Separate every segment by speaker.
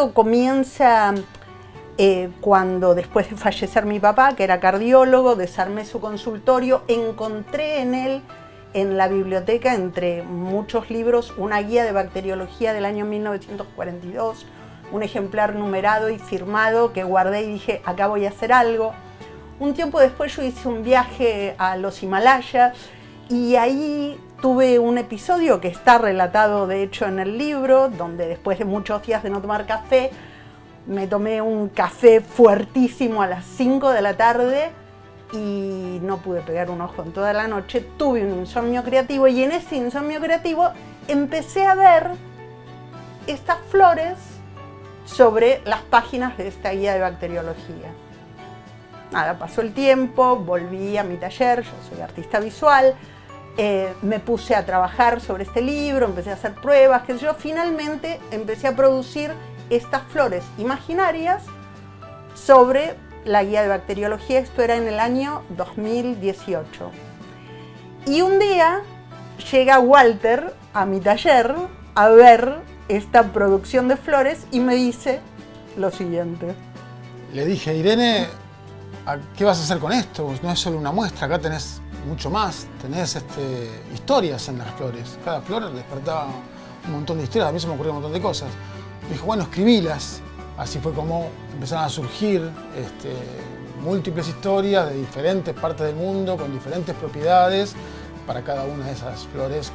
Speaker 1: esto comienza cuando después de fallecer mi papá, que era cardiólogo, desarmé su consultorio, encontré en él, en la biblioteca, entre muchos libros, una guía de bacteriología del año 1942, un ejemplar numerado y firmado que guardé y dije, acá voy a hacer algo. Un tiempo después yo hice un viaje a los Himalayas y ahí tuve un episodio que está relatado de hecho en el libro, donde después de muchos días de no tomar café, me tomé un café fuertísimo a las 5 de la tarde y no pude pegar un ojo en toda la noche. Tuve un insomnio creativo y en ese insomnio creativo empecé a ver estas flores sobre las páginas de esta guía de bacteriología. Nada, pasó el tiempo, volví a mi taller, yo soy artista visual, me puse a trabajar sobre este libro, empecé a hacer pruebas, que yo finalmente empecé a producir estas flores imaginarias sobre la guía de bacteriología. Esto era en el año 2018. Y un día llega Walter a mi taller a ver esta producción de flores y me dice lo siguiente.
Speaker 2: Le dije, Irene, ¿qué vas a hacer con esto? No es solo una muestra, acá tenés mucho más, tenés historias en las flores. Cada flor despertaba un montón de historias, a mí se me ocurrió un montón de cosas. Me dijo, bueno, escribílas. Así fue como empezaron a surgir múltiples historias de diferentes partes del mundo, con diferentes propiedades para cada una de esas flores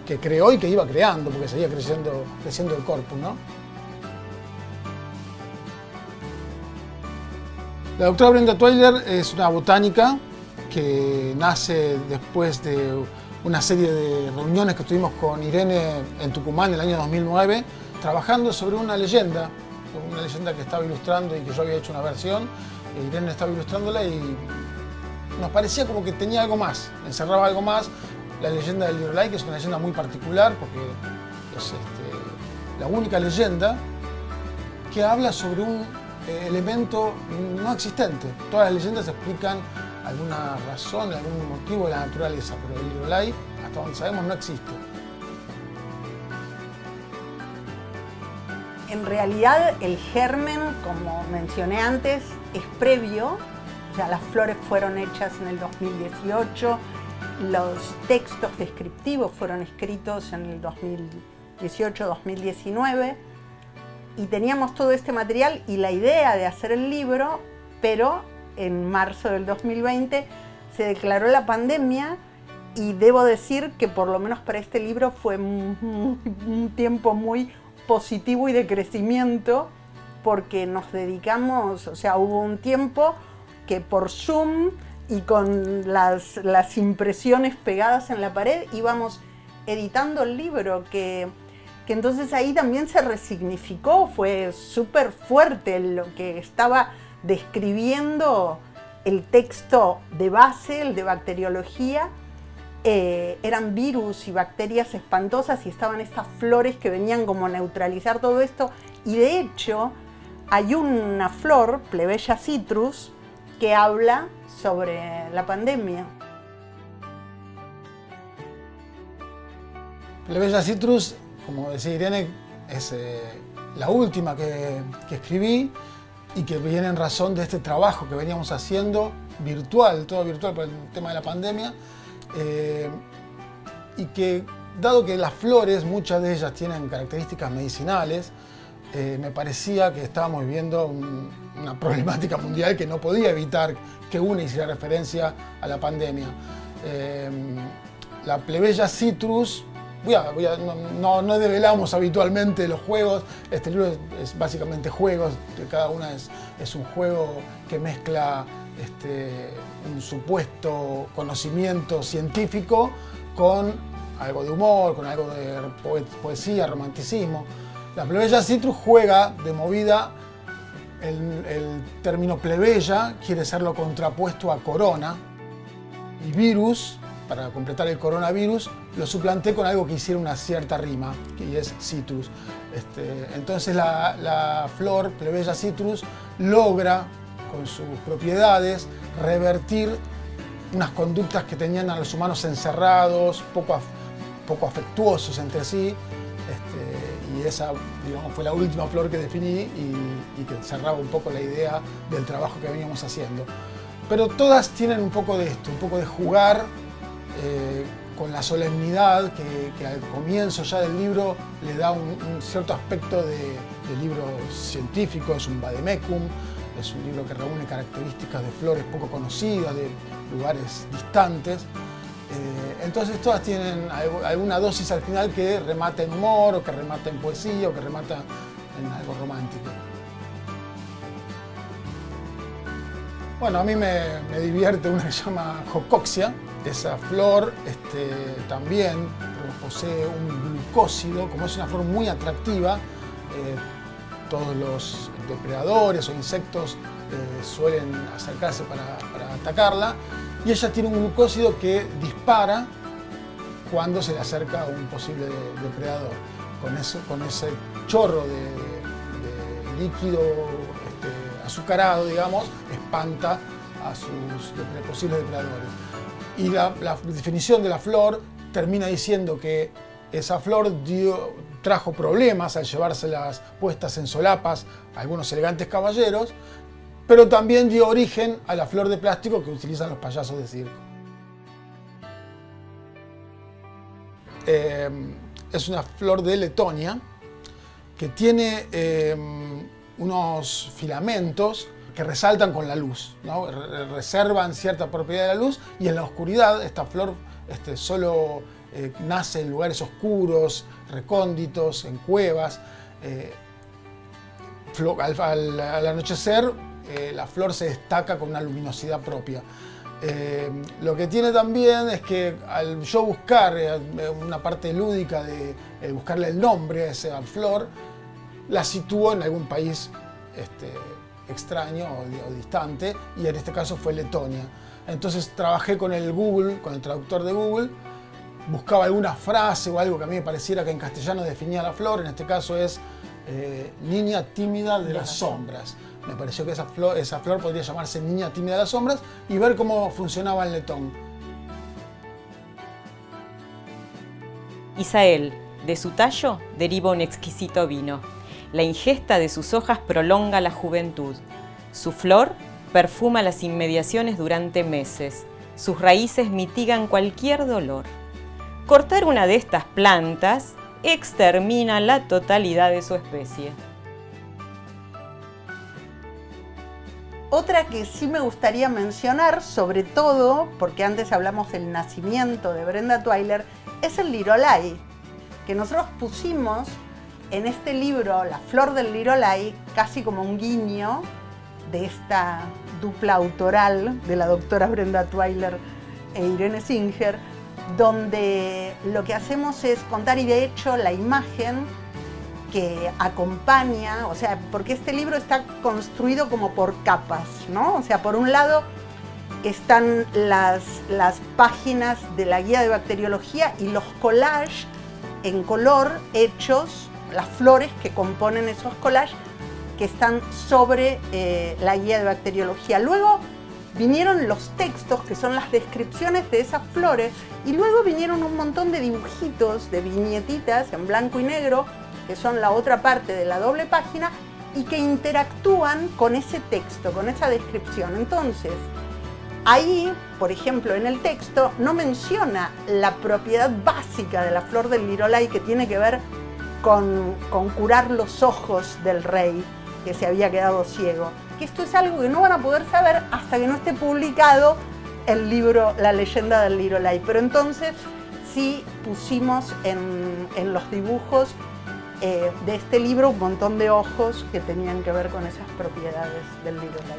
Speaker 2: que creó y que iba creando, porque seguía creciendo el corpus, ¿no? La doctora Brenda Twiler es una botánica que nace después de una serie de reuniones que tuvimos con Irene en Tucumán en el año 2009, trabajando sobre una leyenda que estaba ilustrando y que yo había hecho una versión. Irene estaba ilustrándola y nos parecía como que tenía algo más, encerraba algo más. La leyenda del Lirolai, que es una leyenda muy particular porque es la única leyenda que habla sobre un elemento no existente. Todas las leyendas explican alguna razón, algún motivo de la naturaleza, pero el Lirolai, hasta donde sabemos, no existe.
Speaker 1: En realidad el germen, como mencioné antes, es previo. O sea, las flores fueron hechas en el 2018, los textos descriptivos fueron escritos en el 2018-2019 y teníamos todo este material y la idea de hacer el libro, pero en marzo del 2020 se declaró la pandemia y debo decir que por lo menos para este libro fue un tiempo muy positivo y de crecimiento, porque nos dedicamos, o sea, hubo un tiempo que por Zoom y con las impresiones pegadas en la pared íbamos editando el libro, que entonces ahí también se resignificó, fue súper fuerte lo que estaba describiendo el texto de base, el de bacteriología. Eran virus y bacterias espantosas y estaban estas flores que venían como a neutralizar todo esto. Y de hecho hay una flor, Plebeya citrus, que habla sobre la pandemia.
Speaker 2: Plebeya citrus, como decía Irene, es la última que escribí y que viene en razón de este trabajo que veníamos haciendo virtual, todo virtual por el tema de la pandemia. Y que, dado que las flores, muchas de ellas tienen características medicinales, me parecía que estábamos viviendo una problemática mundial que no podía evitar que una hiciera referencia a la pandemia. La Plebeya citrus, no develamos habitualmente los juegos, este libro es básicamente juegos, cada una es un juego que mezcla un supuesto conocimiento científico con algo de humor, con algo de poesía, romanticismo. La Plebeya citrus juega de movida, el término plebeya quiere ser lo contrapuesto a corona, y virus, para completar el coronavirus, lo suplanté con algo que hiciera una cierta rima, que es citrus. Entonces la flor Plebeya citrus logra, con sus propiedades, revertir unas conductas que tenían a los humanos encerrados, poco afectuosos entre sí, y esa, digamos, fue la última flor que definí y que cerraba un poco la idea del trabajo que veníamos haciendo. Pero todas tienen un poco de esto, un poco de jugar con la solemnidad que al comienzo ya del libro le da un cierto aspecto de libro científico. Es un vademecum, es un libro que reúne características de flores poco conocidas, de lugares distantes. Entonces todas tienen alguna dosis al final que remata en humor, o que remata en poesía, o que remata en algo romántico. Bueno, a mí me divierte una que se llama Jocoxia. Esa flor también posee un glucósido. Como es una flor muy atractiva, todos los depredadores o insectos suelen acercarse para atacarla, y ella tiene un glucósido que dispara cuando se le acerca a un posible depredador. Con ese chorro de líquido azucarado, digamos, espanta a sus posibles depredadores. Y la definición de la flor termina diciendo que esa flor trajo problemas al llevárselas puestas en solapas a algunos elegantes caballeros, pero también dio origen a la flor de plástico que utilizan los payasos de circo. Es una flor de Letonia que tiene unos filamentos que resaltan con la luz, ¿no? Reservan cierta propiedad de la luz, y en la oscuridad esta flor solo nace en lugares oscuros, recónditos, en cuevas. Al anochecer la flor se destaca con una luminosidad propia. Lo que tiene también es que al yo buscar una parte lúdica de buscarle el nombre a esa flor, la sitúo en algún país extraño o distante, y en este caso fue Letonia. Entonces trabajé con el Google, con el traductor de Google, buscaba alguna frase o algo que a mí me pareciera que en castellano definía la flor. En este caso es niña tímida de las sombras. Me pareció que esa flor podría llamarse niña tímida de las sombras, y ver cómo funcionaba en letón.
Speaker 3: Isael, de su tallo deriva un exquisito vino. La ingesta de sus hojas prolonga la juventud. Su flor perfuma las inmediaciones durante meses. Sus raíces mitigan cualquier dolor. Cortar una de estas plantas extermina la totalidad de su especie.
Speaker 1: Otra que sí me gustaría mencionar, sobre todo porque antes hablamos del nacimiento de Brenda Twyler, es el lirolai, que nosotros pusimos en este libro, La flor del lirolai, casi como un guiño de esta dupla autoral de la doctora Brenda Twyler e Irene Singer, donde lo que hacemos es contar, y de hecho la imagen que acompaña, o sea, porque este libro está construido como por capas, ¿no? O sea, por un lado están las páginas de la guía de bacteriología y los collages en color hechos, las flores que componen esos collages que están sobre la guía de bacteriología. Luego vinieron los textos, que son las descripciones de esas flores, y luego vinieron un montón de dibujitos, de viñetitas en blanco y negro, que son la otra parte de la doble página, y que interactúan con ese texto, con esa descripción. Entonces, ahí, por ejemplo, en el texto no menciona la propiedad básica de la flor del lirolai, que tiene que ver con curar los ojos del rey que se había quedado ciego. Que esto es algo que no van a poder saber hasta que no esté publicado el libro La leyenda del lirolai. Pero entonces sí pusimos en los dibujos de este libro un montón de ojos que tenían que ver con esas propiedades del lirolai.